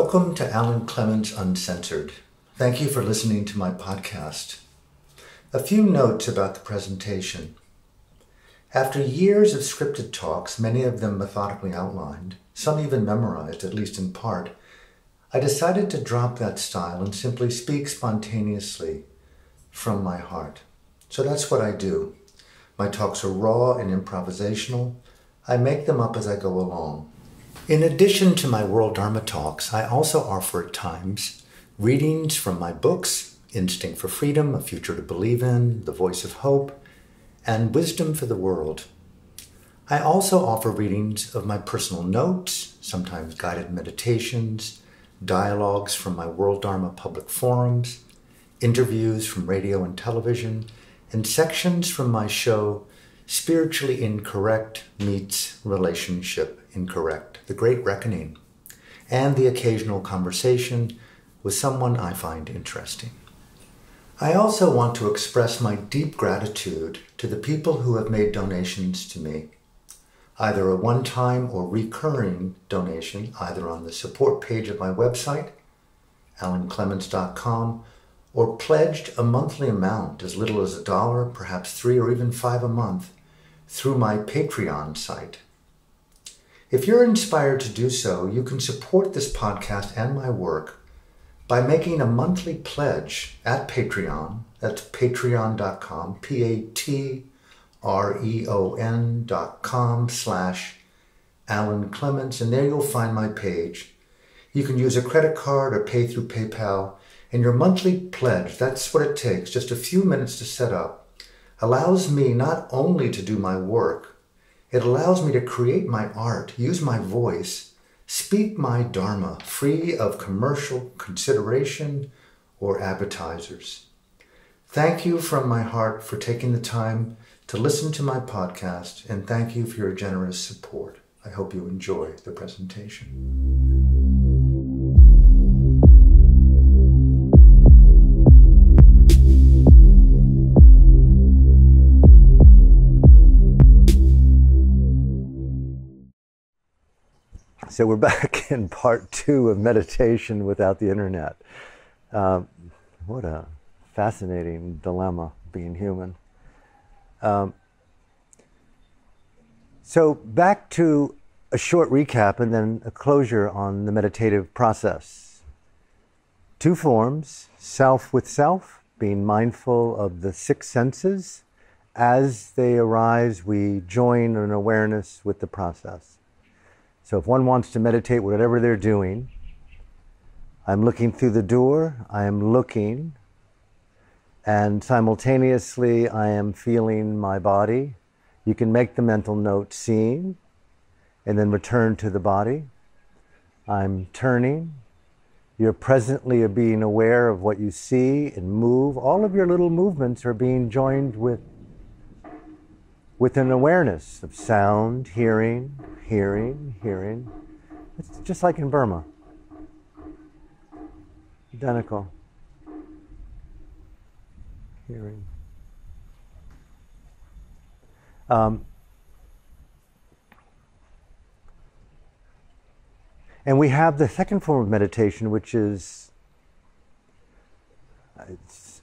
Welcome to Alan Clements Uncensored. Thank you for listening to my podcast. A few notes about the presentation. After years of scripted talks, many of them methodically outlined, some even memorized, at least in part, I decided to drop that style and simply speak spontaneously from my heart. So that's what I do. My talks are raw and improvisational. I make them up as I go along. In addition to my World Dharma talks, I also offer at times readings from my books, Instinct for Freedom, A Future to Believe in, The Voice of Hope, and Wisdom for the World. I also offer readings of my personal notes, sometimes guided meditations, dialogues from my World Dharma public forums, interviews from radio and television, and sections from my show, Spiritually Incorrect Meets Relationship Incorrect, The Great Reckoning, and the occasional conversation with someone I find interesting. I also want to express my deep gratitude to the people who have made donations to me, either a one-time or recurring donation, either on the support page of my website, alanclements.com, or pledged a monthly amount as little as $1, perhaps $3 or even $5 a month, through my Patreon site. If you're inspired to do so, you can support this podcast and my work by making a monthly pledge at Patreon. That's patreon.com, patreon.com/Alan Clements, and there you'll find my page. You can use a credit card or pay through PayPal, and your monthly pledge, that's what it takes, just a few minutes to set up, allows me not only to do my work, it allows me to create my art, use my voice, speak my Dharma, free of commercial consideration or advertisers. Thank you from my heart for taking the time to listen to my podcast, and thank you for your generous support. I hope you enjoy the presentation. So we're back in part 2 of meditation without the internet. What a fascinating dilemma, being human. So back to a short recap and then a closure on the meditative process. 2 forms: self with self, being mindful of the 6 senses. As they arise, we join an awareness with the process. So if one wants to meditate whatever they're doing, I'm looking through the door, I am looking, and simultaneously I am feeling my body. You can make the mental note seeing, and then return to the body. I'm turning. You're presently being aware of what you see and move. All of your little movements are being joined with an awareness of sound, hearing. It's just like in Burma. Identical. Hearing. And we have the second form of meditation, which is, I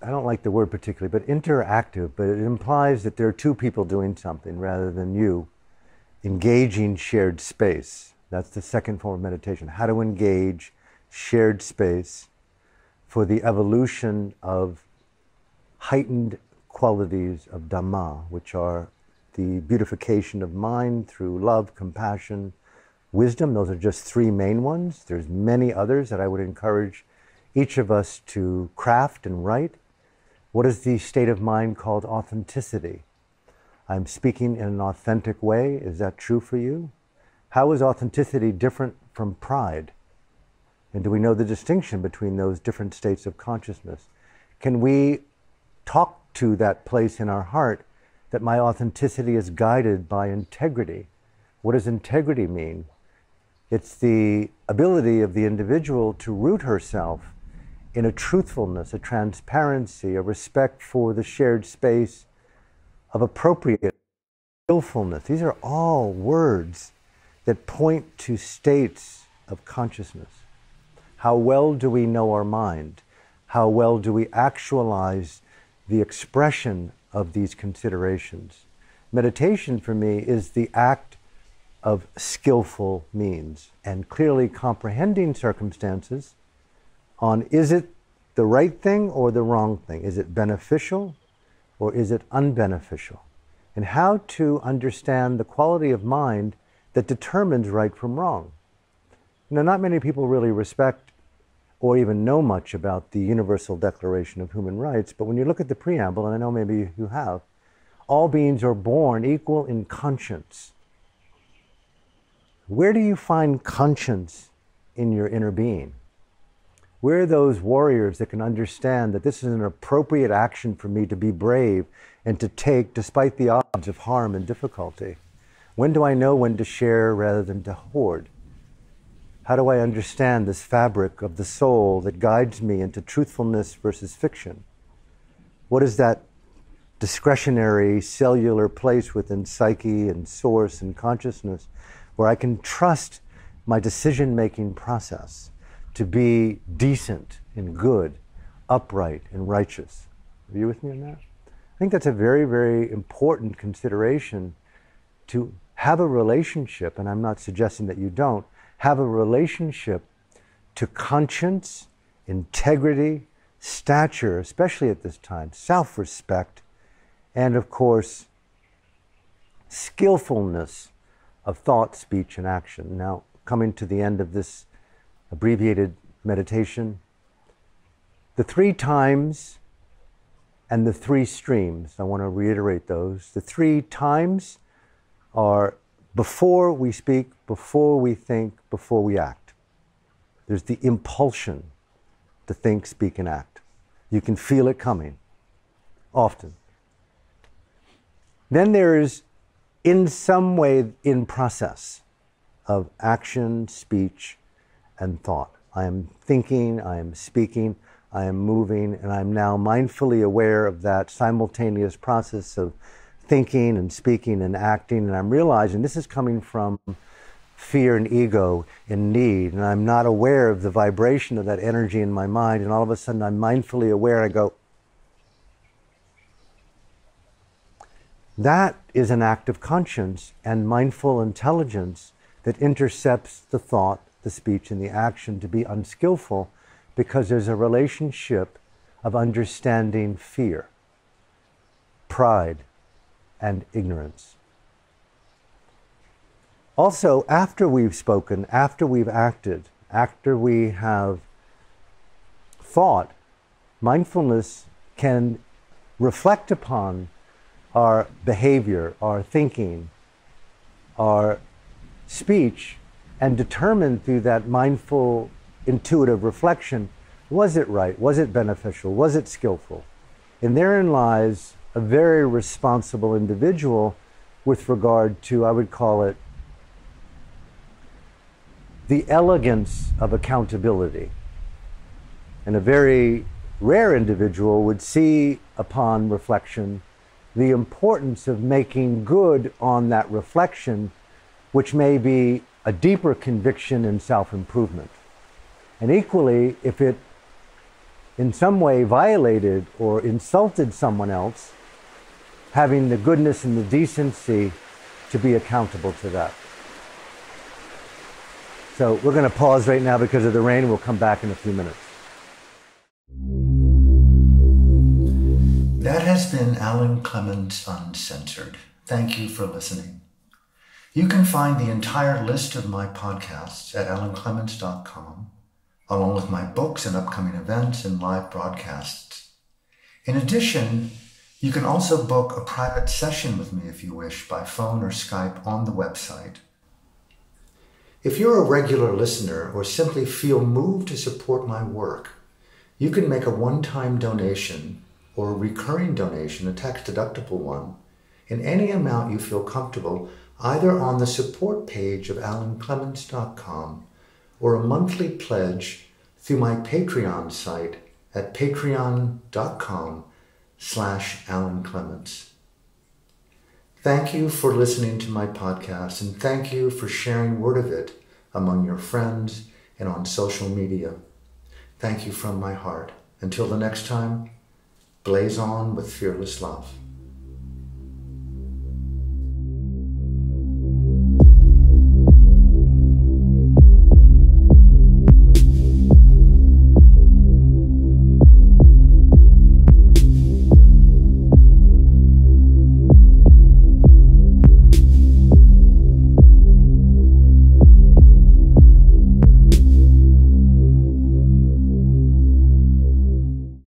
don't like the word particularly, but interactive, but it implies that there are 2 people doing something rather than you engaging shared space. That's the second form of meditation. How to engage shared space for the evolution of heightened qualities of Dhamma, which are the beautification of mind through love, compassion, wisdom. Those are just 3 main ones. There's many others that I would encourage each of us to craft and write. What is the state of mind called authenticity? I'm speaking in an authentic way. Is that true for you? How is authenticity different from pride? And do we know the distinction between those different states of consciousness? Can we talk to that place in our heart that my authenticity is guided by integrity? What does integrity mean? It's the ability of the individual to root herself in a truthfulness, a transparency, a respect for the shared space of appropriate skillfulness. These are all words that point to states of consciousness. How well do we know our mind? How well do we actualize the expression of these considerations? Meditation for me is the act of skillful means and clearly comprehending circumstances on, is it the right thing or the wrong thing? Is it beneficial or is it unbeneficial? And how to understand the quality of mind that determines right from wrong. Not many people really respect or even know much about the Universal Declaration of Human Rights, but when you look at the preamble, and I know maybe you have, all beings are born equal in conscience. Where do you find conscience in your inner being? Where are those warriors that can understand that this is an appropriate action for me to be brave and to take despite the odds of harm and difficulty? When do I know when to share rather than to hoard? How do I understand this fabric of the soul that guides me into truthfulness versus fiction? What is that discretionary cellular place within psyche and source and consciousness where I can trust my decision-making process to be decent and good, upright and righteous? Are you with me on that? I think that's a very, very important consideration, to have a relationship, and I'm not suggesting that you don't, have a relationship to conscience, integrity, stature, especially at this time, self-respect, and of course, skillfulness of thought, speech, and action. Now, coming to the end of this abbreviated meditation, the 3 times and the 3 streams, I want to reiterate those. The 3 times are before we speak, before we think, before we act. There's the impulsion to think, speak, and act. You can feel it coming, often. Then there is, in some way, in process of action, speech, and thought. I am thinking, I am speaking, I am moving, and I'm now mindfully aware of that simultaneous process of thinking and speaking and acting, and I'm realizing this is coming from fear and ego and need, and I'm not aware of the vibration of that energy in my mind, and all of a sudden I'm mindfully aware, I go, that is an act of conscience and mindful intelligence that intercepts the thought, the speech, and the action to be unskillful, because there's a relationship of understanding fear, pride, and ignorance. Also, after we've spoken, after we've acted, after we have thought, mindfulness can reflect upon our behavior, our thinking, our speech, and determine through that mindful, intuitive reflection, was it right? Was it beneficial? Was it skillful? And therein lies a very responsible individual with regard to, I would call it, the elegance of accountability. And a very rare individual would see upon reflection the importance of making good on that reflection, which may be a deeper conviction in self-improvement. And equally, if it in some way violated or insulted someone else, having the goodness and the decency to be accountable to that. So we're going to pause right now because of the rain. We'll come back in a few minutes. That has been Alan Clements Uncensored. Thank you for listening. You can find the entire list of my podcasts at alanclements.com, along with my books and upcoming events and live broadcasts. In addition, you can also book a private session with me if you wish by phone or Skype on the website. If you're a regular listener or simply feel moved to support my work, you can make a one-time donation or a recurring donation, a tax-deductible one, in any amount you feel comfortable, either on the support page of alanclements.com or a monthly pledge through my Patreon site at patreon.com/Alan Clements. Thank you for listening to my podcast, and thank you for sharing word of it among your friends and on social media. Thank you from my heart. Until the next time, blaze on with fearless love.